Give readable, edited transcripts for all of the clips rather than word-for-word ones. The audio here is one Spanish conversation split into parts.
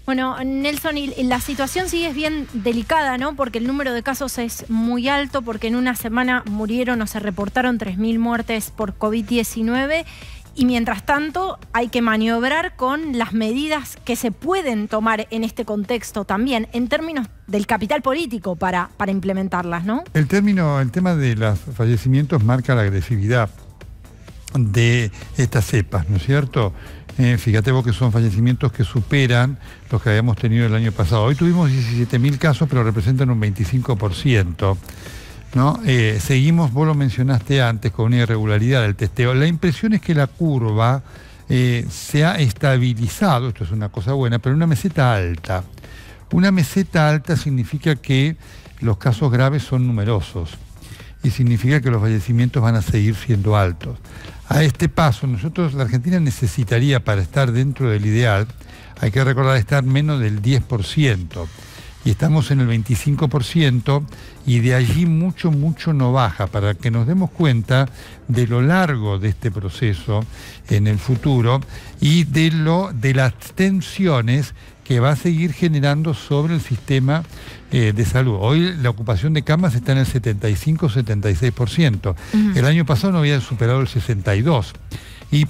Bueno, Nelson, y la situación sigue bien delicada, ¿no? Porque el número de casos es muy alto, porque en una semana murieron o se reportaron 3.000 muertes por COVID-19 y mientras tanto hay que maniobrar con las medidas que se pueden tomar en este contexto también, en términos del capital político para implementarlas, ¿no? El tema de los fallecimientos marca la agresividad de estas cepas, ¿no es cierto? Fíjate vos que son fallecimientos que superan los que habíamos tenido el año pasado. Hoy tuvimos 17.000 casos, pero representan un 25%. ¿No? Seguimos, vos lo mencionaste antes, con una irregularidad del testeo. La impresión es que la curva se ha estabilizado, esto es una cosa buena, pero en una meseta alta. Una meseta alta significa que los casos graves son numerosos y significa que los fallecimientos van a seguir siendo altos. A este paso, la Argentina necesitaría, para estar dentro del ideal, hay que recordar, estar menos del 10%. Y estamos en el 25%, y de allí mucho no baja, para que nos demos cuenta de lo largo de este proceso en el futuro y de las tensiones que va a seguir generando sobre el sistema de salud. Hoy la ocupación de camas está en el 75-76%. El año pasado no había superado el 62%. Y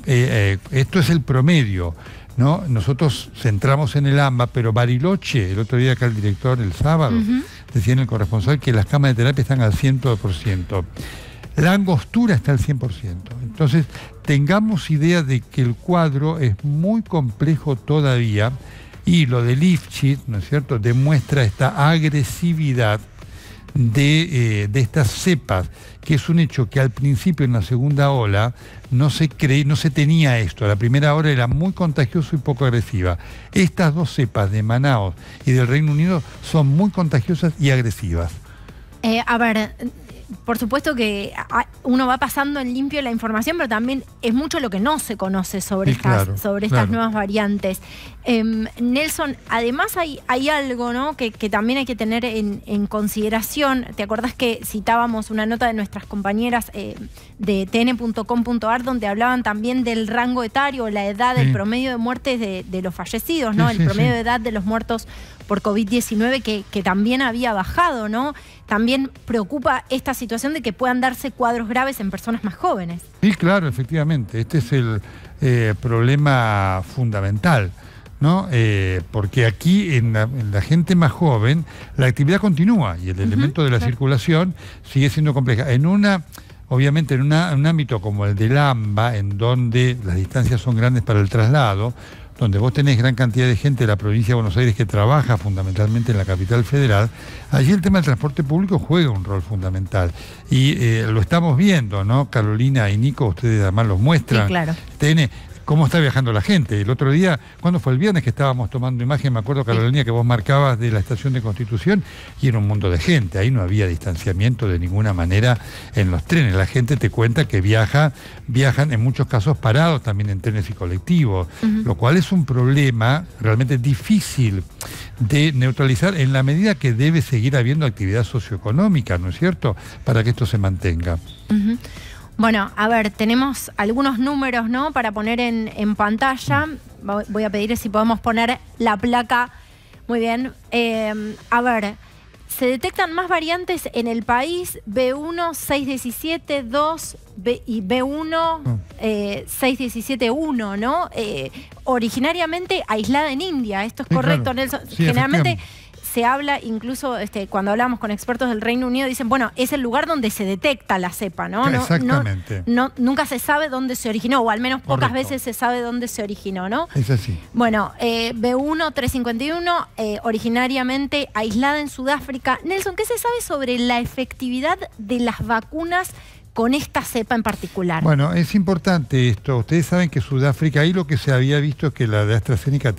esto es el promedio, ¿no? Nosotros centramos en el AMBA, pero Bariloche, el otro día acá el director, el sábado, decía en el corresponsal que las camas de terapia están al 100%. La Angostura está al 100%. Entonces, tengamos idea de que el cuadro es muy complejo todavía, y lo de Lifshitz, ¿no es cierto?, demuestra esta agresividad de estas cepas, que es un hecho que al principio, en la segunda ola, no se tenía esto. La primera ola era muy contagiosa y poco agresiva. Estas dos cepas de Manaos y del Reino Unido son muy contagiosas y agresivas. A ver, por supuesto que uno va pasando en limpio la información, pero también es mucho lo que no se conoce sobre estas nuevas variantes. Nelson, además hay algo, ¿no?, que también hay que tener en consideración. ¿Te acordás que citábamos una nota de nuestras compañeras de tn.com.ar donde hablaban también del rango etario, la edad, el promedio de muertes de los fallecidos, ¿no? El promedio de edad de los muertos por COVID-19 que también había bajado, ¿no? También preocupa esta situación de que puedan darse cuadros graves en personas más jóvenes. Sí, claro, efectivamente. Este es el problema fundamental, ¿no? Porque aquí en la gente más joven la actividad continúa y el elemento de la circulación sigue siendo compleja. Obviamente en un ámbito como el del AMBA, en donde las distancias son grandes para el traslado, donde vos tenés gran cantidad de gente de la provincia de Buenos Aires que trabaja fundamentalmente en la capital federal, allí el tema del transporte público juega un rol fundamental. Y lo estamos viendo, ¿no? Carolina y Nico, ustedes además los muestran. Sí, claro. Cómo está viajando la gente. El otro día, ¿cuándo fue? El viernes que estábamos tomando imagen, me acuerdo, Carolina, que vos marcabas de la estación de Constitución, y era un mundo de gente. Ahí no había distanciamiento de ninguna manera en los trenes. La gente te cuenta que viajan en muchos casos parados también en trenes y colectivos, lo cual es un problema realmente difícil de neutralizar en la medida que debe seguir habiendo actividad socioeconómica, ¿no es cierto?, para que esto se mantenga. Bueno, a ver, tenemos algunos números, ¿no?, para poner en pantalla. Voy a pedir si podemos poner la placa. Muy bien. A ver, se detectan más variantes en el país. B1, 617, 2 y B1, 617, 1, ¿no? Originariamente aislada en India. Esto es correcto, claro. Nelson. Sí, generalmente se habla, incluso cuando hablamos con expertos del Reino Unido, dicen, bueno, es el lugar donde se detecta la cepa, ¿no? Exactamente. Nunca se sabe dónde se originó, o al menos pocas veces se sabe dónde se originó, ¿no? Es así. Bueno, B1, 351, originariamente aislada en Sudáfrica. Nelson, ¿qué se sabe sobre la efectividad de las vacunas con esta cepa en particular? Bueno, es importante esto. Ustedes saben que Sudáfrica, ahí lo que se había visto es que la de AstraZeneca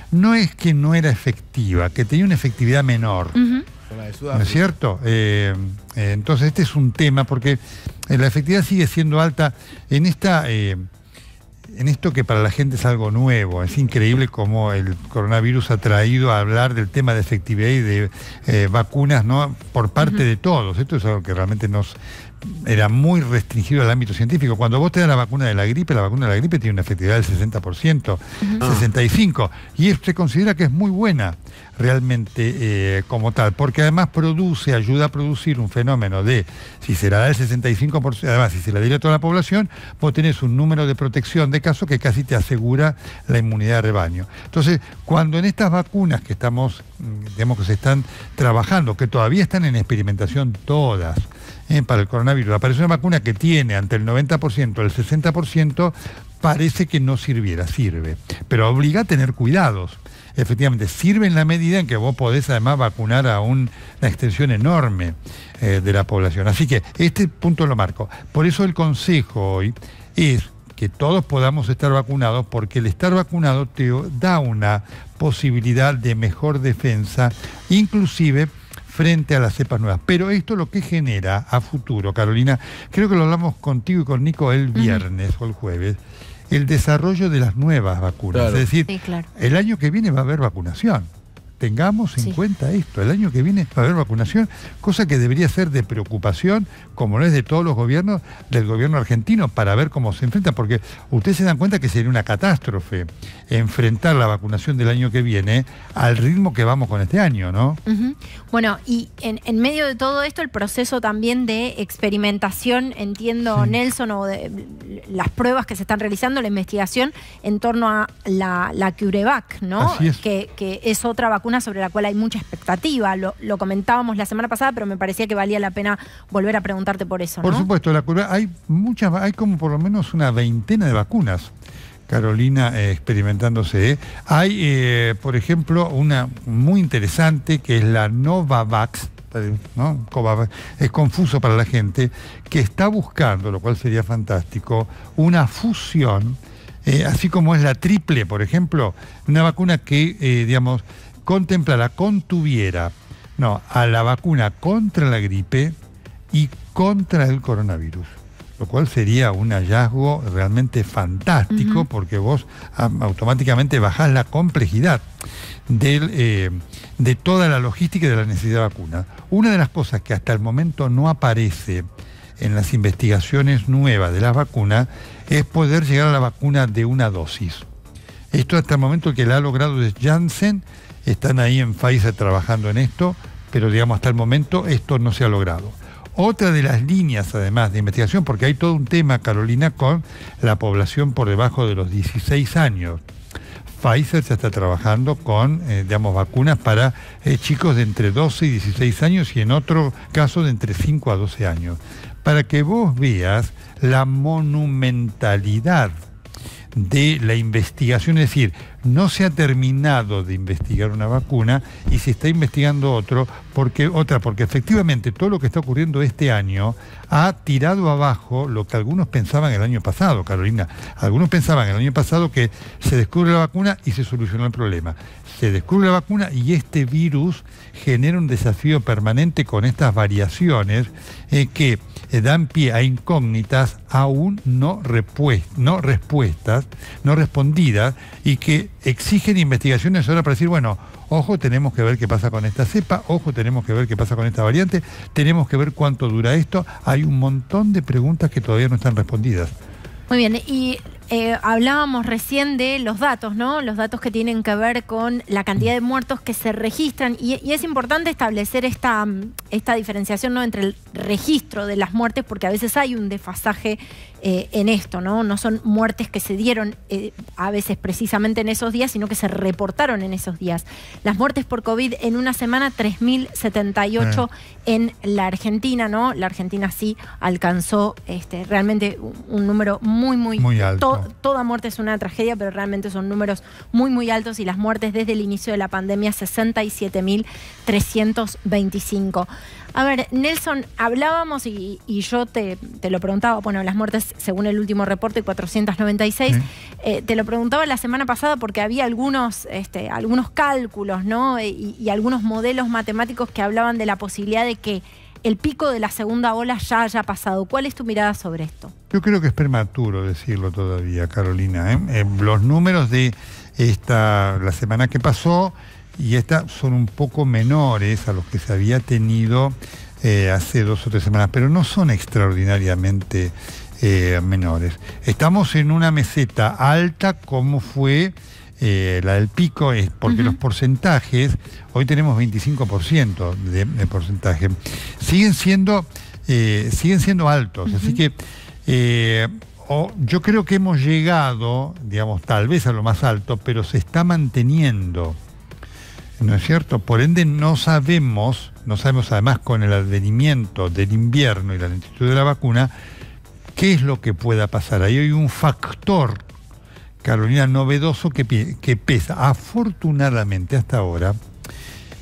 no es que no era efectiva, que tenía una efectividad menor. ¿No es cierto? Entonces este es un tema, porque la efectividad sigue siendo alta en esto que para la gente es algo nuevo. Es increíble cómo el coronavirus ha traído a hablar del tema de efectividad y de vacunas, ¿no?, por parte de todos. Esto es algo que realmente nos era muy restringido al ámbito científico. Cuando vos te das la vacuna de la gripe tiene una efectividad del 60%, 65%, y se considera que es muy buena realmente como tal, porque además ayuda a producir un fenómeno de, si se la da el 65%, además si se la diera a toda la población, vos tenés un número de protección de casos que casi te asegura la inmunidad de rebaño. Entonces, cuando en estas vacunas que estamos, digamos que se están trabajando, que todavía están en experimentación todas, para el coronavirus, aparece una vacuna que tiene ante el 90%, el 60%, parece que no sirve, pero obliga a tener cuidados. Efectivamente, sirve en la medida en que vos podés además vacunar a una extensión enorme de la población. Así que este punto lo marco. Por eso el consejo hoy es que todos podamos estar vacunados, porque el estar vacunado te da una posibilidad de mejor defensa, inclusive frente a las cepas nuevas. Pero esto lo que genera a futuro, Carolina, creo que lo hablamos contigo y con Nico el viernes o el jueves, el desarrollo de las nuevas vacunas. Claro. Es decir, sí, claro, el año que viene va a haber vacunación. Tengamos en cuenta esto, el año que viene va a haber vacunación, cosa que debería ser de preocupación, como lo es de todos los gobiernos, del gobierno argentino, para ver cómo se enfrentan, porque ustedes se dan cuenta que sería una catástrofe enfrentar la vacunación del año que viene al ritmo que vamos con este año, ¿no? Bueno, y en medio de todo esto, el proceso también de experimentación, entiendo, Nelson, o de las pruebas que se están realizando, la investigación en torno a la CureVac, ¿no? Así es. Que es otra vacuna sobre la cual hay mucha expectativa. Lo comentábamos la semana pasada, pero me parecía que valía la pena volver a preguntarte por eso, ¿no? Por supuesto, hay como por lo menos una veintena de vacunas, Carolina, experimentándose. Hay, por ejemplo, una muy interesante que es la Novavax, ¿no? Es confuso para la gente, que está buscando, lo cual sería fantástico, una fusión, así como es la triple, por ejemplo, una vacuna que, digamos, contuviera a la vacuna contra la gripe y contra el coronavirus, lo cual sería un hallazgo realmente fantástico, porque vos automáticamente bajás la complejidad de toda la logística y de la necesidad de vacuna. Una de las cosas que hasta el momento no aparece en las investigaciones nuevas de las vacunas es poder llegar a la vacuna de una dosis. Esto hasta el momento que la ha logrado es Janssen. Están ahí en Pfizer trabajando en esto, pero digamos hasta el momento esto no se ha logrado. Otra de las líneas además de investigación, porque hay todo un tema, Carolina, con la población por debajo de los 16 años. Pfizer ya está trabajando con, vacunas para chicos de entre 12 y 16 años y en otro caso de entre 5 a 12 años. Para que vos veas la monumentalidad de la investigación, es decir, no se ha terminado de investigar una vacuna y se está investigando porque efectivamente todo lo que está ocurriendo este año ha tirado abajo lo que algunos pensaban el año pasado, Carolina. Algunos pensaban el año pasado que se descubre la vacuna y se solucionó el problema. Se descubre la vacuna y este virus genera un desafío permanente con estas variaciones que dan pie a incógnitas aún no respondidas y que exigen investigaciones ahora para decir, bueno, ojo, tenemos que ver qué pasa con esta cepa, ojo, tenemos que ver qué pasa con esta variante, tenemos que ver cuánto dura esto. Hay un montón de preguntas que todavía no están respondidas. Muy bien, y hablábamos recién de los datos, ¿no? Los datos que tienen que ver con la cantidad de muertos que se registran, y es importante establecer esta diferenciación, ¿no?, entre el registro de las muertes, porque a veces hay un desfasaje en esto, ¿no? No son muertes que se dieron a veces precisamente en esos días, sino que se reportaron en esos días. Las muertes por COVID en una semana, 3.078 en la Argentina, ¿no? La Argentina sí alcanzó realmente un número muy alto. Toda muerte es una tragedia, pero realmente son números muy altos, y las muertes desde el inicio de la pandemia, 67.325. A ver, Nelson, hablábamos y yo te lo preguntaba, bueno, las muertes según el último reporte, 496, te lo preguntaba la semana pasada porque había algunos cálculos, ¿no? Y algunos modelos matemáticos que hablaban de la posibilidad de que el pico de la segunda ola ya haya pasado. ¿Cuál es tu mirada sobre esto? Yo creo que es prematuro decirlo todavía, Carolina. Los números de la semana que pasó y esta son un poco menores a los que se había tenido hace 2 o 3 semanas, pero no son extraordinariamente menores. Estamos en una meseta alta como fue la del pico, porque los porcentajes, hoy tenemos 25% de porcentaje, siguen siendo altos, así que yo creo que hemos llegado, digamos, tal vez a lo más alto, pero se está manteniendo, ¿no es cierto? Por ende no sabemos además con el advenimiento del invierno y la lentitud de la vacuna, qué es lo que pueda pasar. Ahí hay un factor, Carolina, novedoso que pesa. Afortunadamente hasta ahora,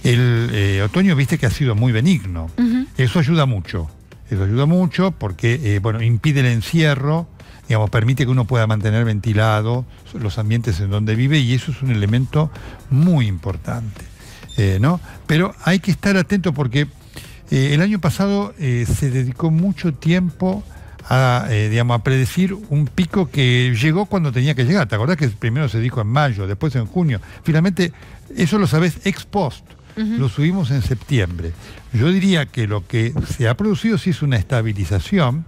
el otoño, viste que ha sido muy benigno. Eso ayuda mucho. Eso ayuda mucho porque, impide el encierro, digamos, permite que uno pueda mantener ventilado los ambientes en donde vive, y eso es un elemento muy importante, ¿no? Pero hay que estar atento porque el año pasado se dedicó mucho tiempo a predecir un pico que llegó cuando tenía que llegar. ¿Te acordás que primero se dijo en mayo, después en junio? Finalmente, eso lo sabés ex post. Lo subimos en septiembre. Yo diría que lo que se ha producido sí es una estabilización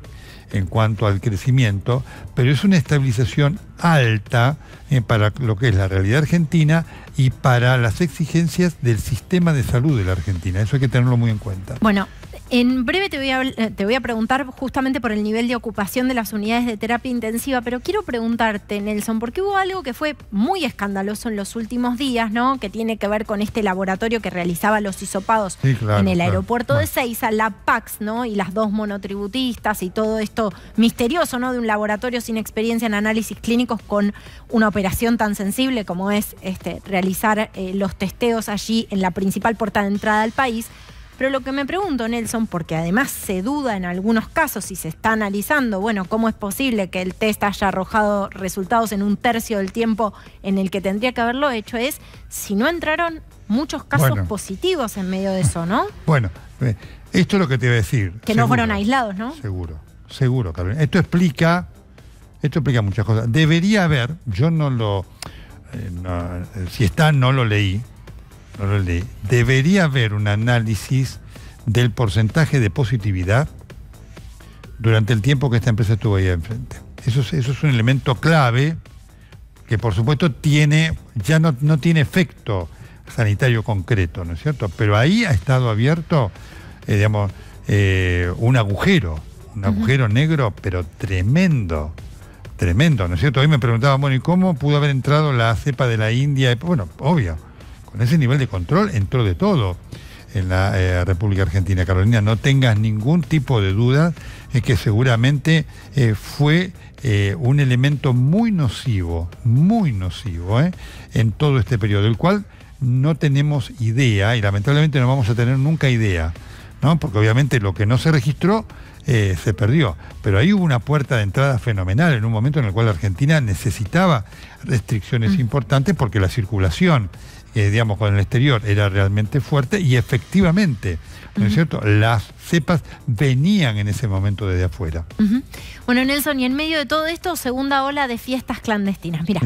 en cuanto al crecimiento, pero es una estabilización alta para lo que es la realidad argentina y para las exigencias del sistema de salud de la Argentina. Eso hay que tenerlo muy en cuenta. Bueno, en breve te voy a preguntar justamente por el nivel de ocupación de las unidades de terapia intensiva, pero quiero preguntarte, Nelson, porque hubo algo que fue muy escandaloso en los últimos días, ¿no? Que tiene que ver con este laboratorio que realizaba los hisopados en el aeropuerto de Ezeiza, la PAX, ¿no? Y las 2 monotributistas y todo esto misterioso, ¿no? De un laboratorio sin experiencia en análisis clínicos con una operación tan sensible como es realizar los testeos allí en la principal puerta de entrada al país. Pero lo que me pregunto, Nelson, porque además se duda en algunos casos y se está analizando, bueno, cómo es posible que el test haya arrojado resultados en 1/3 del tiempo en el que tendría que haberlo hecho, es si no entraron muchos casos positivos en medio de eso, ¿no? Bueno, esto es lo que te iba a decir. Que no fueron aislados, ¿no? Seguro, Carolina. Esto explica muchas cosas. Debería haber, yo no lo... si está, no lo leí. Debería haber un análisis del porcentaje de positividad durante el tiempo que esta empresa estuvo ahí enfrente. Eso es un elemento clave que, por supuesto, ya no tiene efecto sanitario concreto, ¿no es cierto? Pero ahí ha estado abierto, un agujero negro, pero tremendo, ¿no es cierto? Hoy me preguntaban, bueno, ¿y cómo pudo haber entrado la cepa de la India? Bueno, obvio. Con ese nivel de control entró de todo en la República Argentina. Carolina, no tengas ningún tipo de duda que seguramente fue un elemento muy nocivo en todo este periodo, del cual no tenemos idea y lamentablemente no vamos a tener nunca idea, ¿no? Porque obviamente lo que no se registró se perdió, pero ahí hubo una puerta de entrada fenomenal en un momento en el cual la Argentina necesitaba restricciones importantes porque la circulación con el exterior era realmente fuerte y efectivamente, ¿no es cierto? Las cepas venían en ese momento desde afuera. Bueno, Nelson, y en medio de todo esto, segunda ola de fiestas clandestinas. Mira.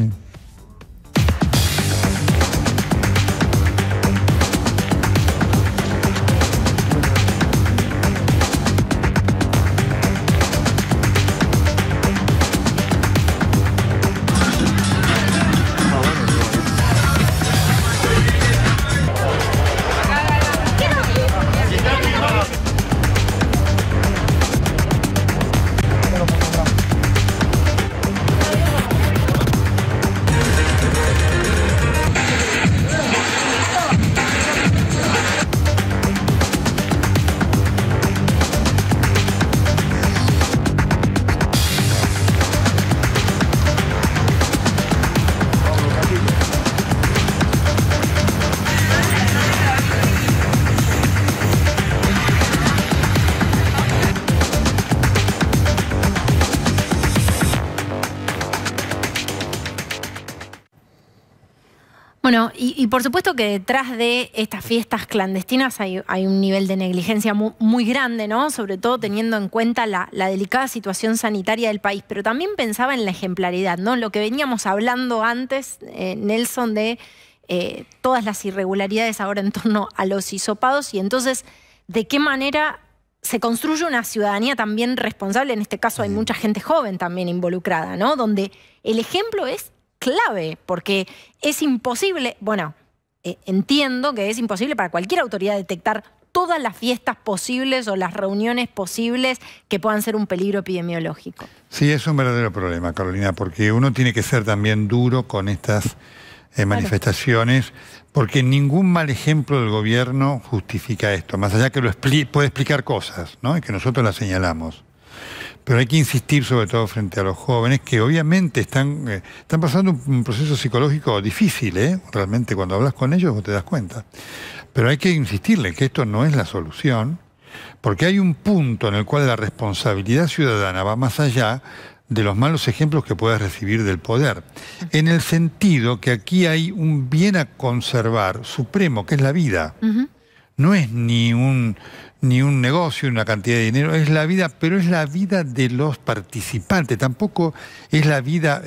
Bueno, y por supuesto que detrás de estas fiestas clandestinas hay un nivel de negligencia muy grande, ¿no? Sobre todo teniendo en cuenta la delicada situación sanitaria del país. Pero también pensaba en la ejemplaridad, ¿no? Lo que veníamos hablando antes, Nelson, de todas las irregularidades ahora en torno a los hisopados y entonces, ¿de qué manera se construye una ciudadanía también responsable. En este caso hay mucha gente joven también involucrada, ¿no? Donde el ejemplo es clave, porque es imposible, bueno, entiendo que es imposible para cualquier autoridad detectar todas las fiestas posibles o las reuniones posibles que puedan ser un peligro epidemiológico. Sí, es un verdadero problema, Carolina, porque uno tiene que ser también duro con estas manifestaciones, porque ningún mal ejemplo del gobierno justifica esto, más allá que puede explicar cosas, ¿no? Y que nosotros las señalamos. Pero hay que insistir sobre todo frente a los jóvenes que obviamente están pasando un proceso psicológico difícil, realmente cuando hablas con ellos vos te das cuenta. Pero hay que insistirle que esto no es la solución, porque hay un punto en el cual la responsabilidad ciudadana va más allá de los malos ejemplos que puedes recibir del poder. En el sentido que aquí hay un bien a conservar supremo, que es la vida. No es ni un negocio, una cantidad de dinero, es la vida, pero es la vida de los participantes. Tampoco es la vida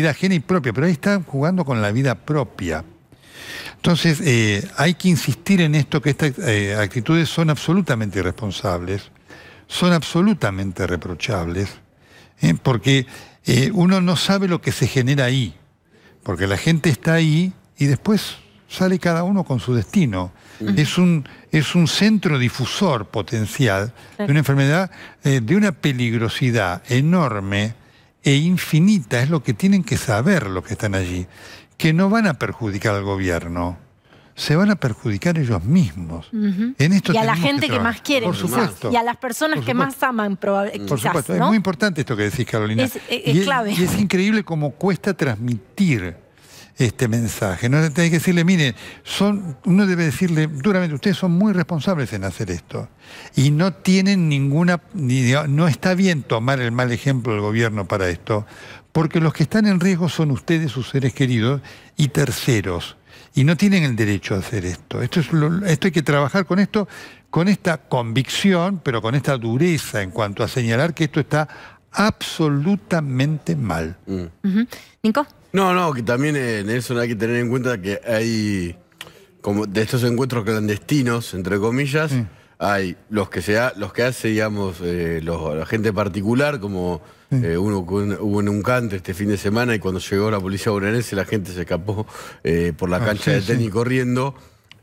ajena y propia, pero ahí están jugando con la vida propia. Entonces, hay que insistir en esto, que estas actitudes son absolutamente irresponsables, son absolutamente reprochables, porque uno no sabe lo que se genera ahí, porque la gente está ahí y después sale cada uno con su destino. Es un centro difusor potencial de una enfermedad de una peligrosidad enorme e infinita. Es lo que tienen que saber los que están allí, que no van a perjudicar al gobierno, se van a perjudicar ellos mismos. En esto y a la gente que más quiere, por supuesto, y a las personas que más aman, probablemente. Por supuesto, ¿no? Es muy importante esto que decís, Carolina. Es clave. Y es increíble cómo cuesta transmitir este mensaje. No hay que decirle, miren, uno debe decirle duramente, ustedes son muy responsables en hacer esto. Y no tienen no está bien tomar el mal ejemplo del gobierno para esto, porque los que están en riesgo son ustedes, sus seres queridos, y terceros. Y no tienen el derecho a hacer esto. Esto hay que trabajar con esto, con esta convicción, pero con esta dureza en cuanto a señalar que esto está absolutamente mal. ¿Nico? No, que también en eso hay que tener en cuenta que hay, como de estos encuentros clandestinos, entre comillas, hay los que hace, digamos, la gente particular, como uno que hubo en un cante este fin de semana, y cuando llegó la policía bonaerense la gente se escapó por la cancha de tenis corriendo,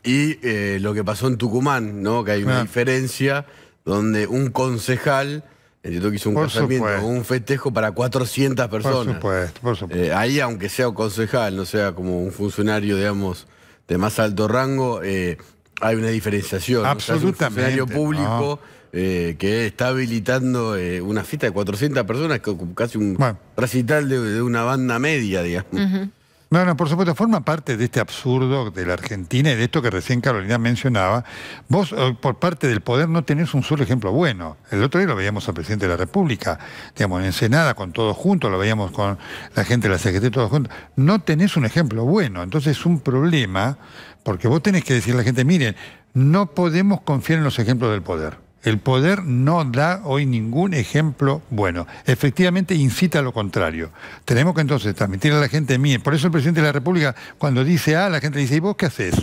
y lo que pasó en Tucumán, ¿no? Que hay una diferencia donde un concejal, entiendo que hizo un casamiento, un festejo para 400 personas. Por supuesto. Ahí, aunque sea un concejal, no sea como un funcionario, digamos, de más alto rango, hay una diferenciación. Absolutamente. O sea, es un funcionario público que está habilitando una fiesta de 400 personas, casi un recital de una banda media, digamos. No, por supuesto, forma parte de este absurdo de la Argentina y de esto que recién Carolina mencionaba. Vos, por parte del poder, no tenés un solo ejemplo bueno. El otro día lo veíamos al presidente de la República, digamos, en Ensenada, con todos juntos, lo veíamos con la gente de la Secretaría, todos juntos. No tenés un ejemplo bueno, entonces es un problema, porque vos tenés que decirle a la gente, miren, no podemos confiar en los ejemplos del poder. El poder no da hoy ningún ejemplo bueno. Efectivamente incita a lo contrario. Tenemos que entonces transmitirle a la gente, miren, por eso el presidente de la República, cuando dice A, la gente dice, ¿y vos qué haces?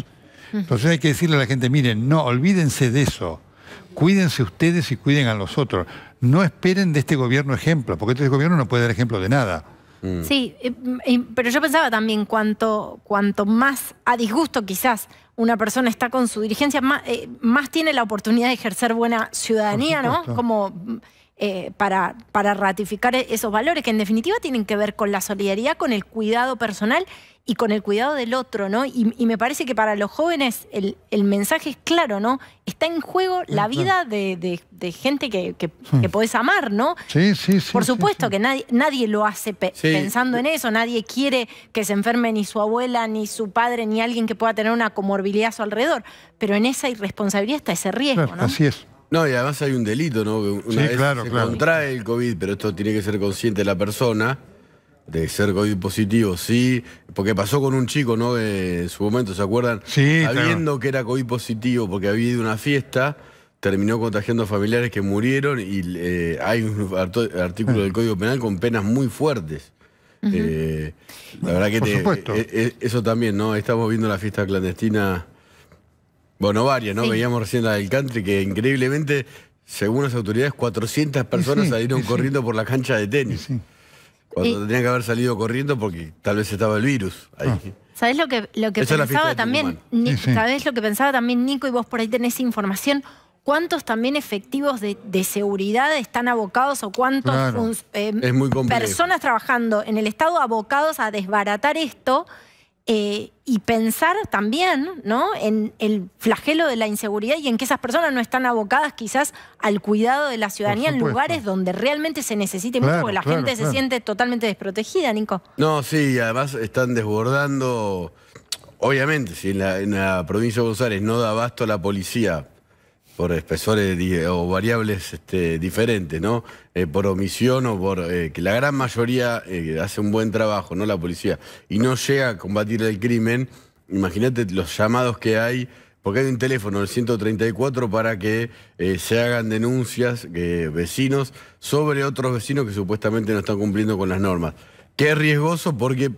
Entonces hay que decirle a la gente, miren, no, olvídense de eso. Cuídense ustedes y cuiden a los otros. No esperen de este gobierno ejemplo, porque este gobierno no puede dar ejemplo de nada. Sí, pero yo pensaba también, cuanto más a disgusto quizás una persona está con su dirigencia, más tiene la oportunidad de ejercer buena ciudadanía, ¿no? Como para ratificar esos valores que en definitiva tienen que ver con la solidaridad, con el cuidado personal y con el cuidado del otro, ¿no? Y me parece que para los jóvenes el mensaje es claro, ¿no? Está en juego la vida de gente que podés amar, ¿no? Sí. Por supuesto que nadie lo hace pensando en eso, nadie quiere que se enferme ni su abuela, ni su padre, ni alguien que pueda tener una comorbilidad a su alrededor, pero en esa irresponsabilidad está ese riesgo, ¿no? Así es. No, y además hay un delito, ¿no? Una vez se contrae el COVID, pero esto tiene que ser consciente la persona de ser COVID positivo, sí, porque pasó con un chico, ¿no? En su momento, ¿se acuerdan? Sí, sabiendo que era COVID positivo porque había ido a una fiesta, terminó contagiando a familiares que murieron, y hay un artículo del Código Penal con penas muy fuertes. La verdad que eso también, ¿no? Estamos viendo la fiesta clandestina, bueno, varias, ¿no? Veíamos recién la del country, que increíblemente según las autoridades, 400 personas salieron corriendo por la cancha de tenis. Cuando tendrían que haber salido corriendo porque tal vez estaba el virus ahí. ¿Sabés lo que pensaba también? ¿Sabés lo que pensaba también, Nico? Y vos por ahí tenés información. ¿Cuántos también efectivos de seguridad están abocados o cuántos personas trabajando en el Estado abocados a desbaratar esto? Y pensar también, ¿no?, en el flagelo de la inseguridad y en que esas personas no están abocadas quizás al cuidado de la ciudadanía en lugares donde realmente se necesite mucho, porque la gente se siente totalmente desprotegida, Nico. No, sí, además están desbordando. Obviamente, si en la provincia de Buenos Aires no da abasto a la policía por espesores o variables diferentes, ¿no? Por omisión o por que la gran mayoría hace un buen trabajo, ¿no? La policía, y no llega a combatir el crimen. Imagínate los llamados que hay, porque hay un teléfono, el 134, para que se hagan denuncias vecinos sobre otros vecinos que supuestamente no están cumpliendo con las normas. Que es riesgoso porque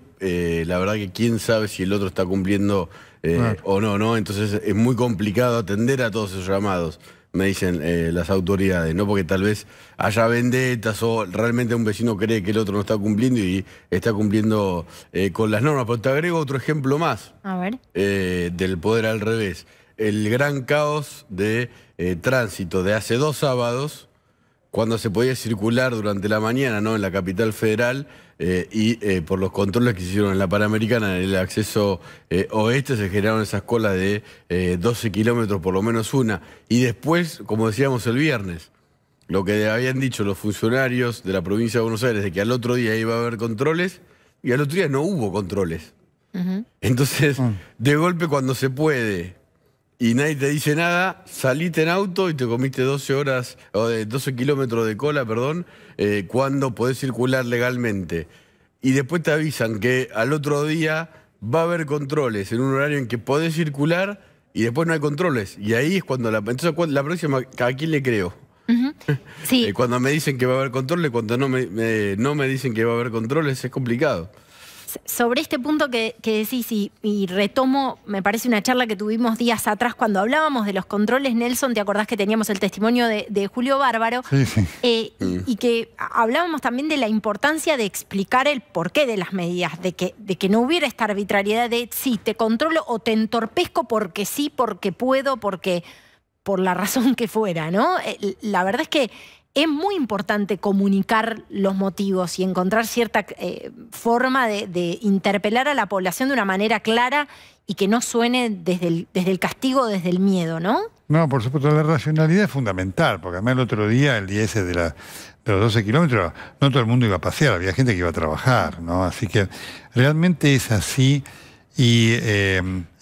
la verdad que quién sabe si el otro está cumpliendo o no, ¿no? Entonces es muy complicado atender a todos esos llamados, me dicen las autoridades, ¿no? Porque tal vez haya vendetas o realmente un vecino cree que el otro no está cumpliendo y está cumpliendo con las normas. Pero te agrego otro ejemplo más. A ver. Del poder al revés. El gran caos de tránsito de hace 2 sábados, cuando se podía circular durante la mañana, ¿no?, en la capital federal, por los controles que se hicieron en la Panamericana, en el acceso oeste, se generaron esas colas de 12 kilómetros, por lo menos una. Y después, como decíamos el viernes, lo que habían dicho los funcionarios de la provincia de Buenos Aires, de que al otro día iba a haber controles, y al otro día no hubo controles. Entonces, de golpe, cuando se puede y nadie te dice nada, saliste en auto y te comiste 12 kilómetros de cola, perdón, cuando podés circular legalmente. Y después te avisan que al otro día va a haber controles en un horario en que podés circular y después no hay controles. Y ahí es cuando entonces la próxima, ¿a quién le creo? Sí. Cuando me dicen que va a haber controles, cuando no me dicen que va a haber controles, es complicado. Sobre este punto que decís, y retomo, me parece una charla que tuvimos días atrás cuando hablábamos de los controles, Nelson, ¿te acordás que teníamos el testimonio de Julio Bárbaro? Y que hablábamos también de la importancia de explicar el porqué de las medidas, de que no hubiera esta arbitrariedad de sí, te controlo o te entorpezco porque sí, porque puedo, porque por la razón que fuera, ¿no? La verdad es que es muy importante comunicar los motivos y encontrar cierta forma de interpelar a la población de una manera clara y que no suene desde el castigo, desde el miedo, ¿no? No, por supuesto, la racionalidad es fundamental, porque además el otro día, el día ese de los 12 kilómetros, no todo el mundo iba a pasear, había gente que iba a trabajar, ¿no? Así que realmente es así. Y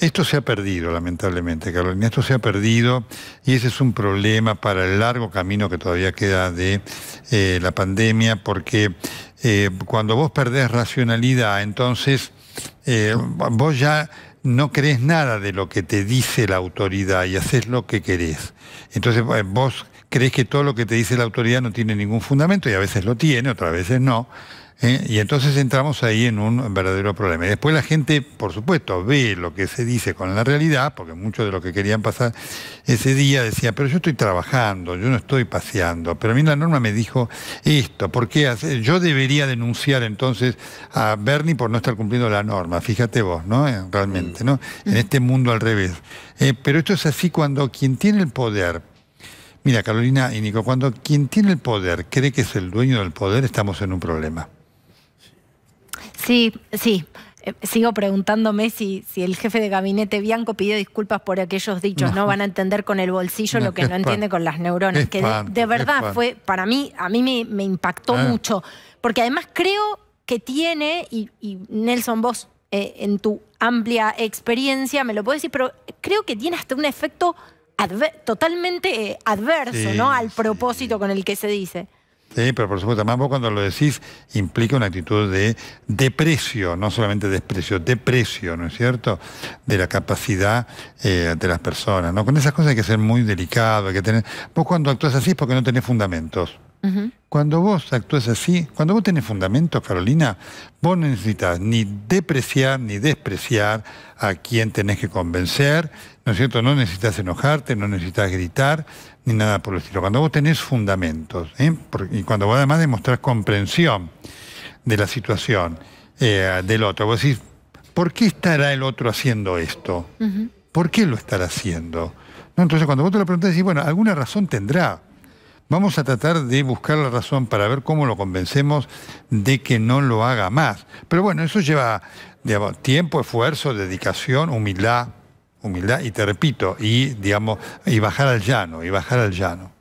esto se ha perdido, lamentablemente, Carolina, esto se ha perdido y ese es un problema para el largo camino que todavía queda de la pandemia, porque cuando vos perdés racionalidad, entonces vos ya no crees nada de lo que te dice la autoridad y haces lo que querés. Entonces vos crees que todo lo que te dice la autoridad no tiene ningún fundamento y a veces lo tiene, otras veces no. Y entonces entramos ahí en un verdadero problema. Y después la gente, por supuesto, ve lo que se dice con la realidad, porque muchos de los que querían pasar ese día decían, pero yo estoy trabajando, yo no estoy paseando, pero a mí la norma me dijo esto, ¿por qué yo debería denunciar entonces a Bernie por no estar cumpliendo la norma? Fíjate vos, ¿no? Realmente, ¿no? En este mundo al revés. Pero esto es así cuando quien tiene el poder. Mira, Carolina y Nico, cuando quien tiene el poder cree que es el dueño del poder, estamos en un problema. Sí. Sigo preguntándome si el jefe de gabinete Bianco pidió disculpas por aquellos dichos, ¿no? Van a entender con el bolsillo lo que no entiende con las neuronas. Que de verdad fue, para mí, a mí me impactó mucho. Porque además creo que tiene, y Nelson, vos en tu amplia experiencia me lo podés decir, pero creo que tiene hasta un efecto totalmente adverso, ¿no? Al propósito con el que se dice. Sí, pero por supuesto, además vos cuando lo decís implica una actitud de deprecio, no solamente desprecio, deprecio, ¿no es cierto?, de la capacidad de las personas, ¿no? Con esas cosas hay que ser muy delicado, hay que tener... Vos cuando actúas así es porque no tenés fundamentos. Cuando vos actúas así, cuando vos tenés fundamentos, Carolina, vos no necesitas ni depreciar ni despreciar a quien tenés que convencer, ¿no es cierto? No necesitas enojarte, no necesitas gritar, ni nada por el estilo. Cuando vos tenés fundamentos, y cuando vos además demostrás comprensión de la situación del otro, vos decís, ¿por qué estará el otro haciendo esto? ¿Por qué lo estará haciendo? ¿No? Entonces cuando vos te lo preguntás, decís, bueno, alguna razón tendrá. Vamos a tratar de buscar la razón para ver cómo lo convencemos de que no lo haga más. Pero bueno, eso lleva, digamos, tiempo, esfuerzo, dedicación, humildad, y te repito, y bajar al llano,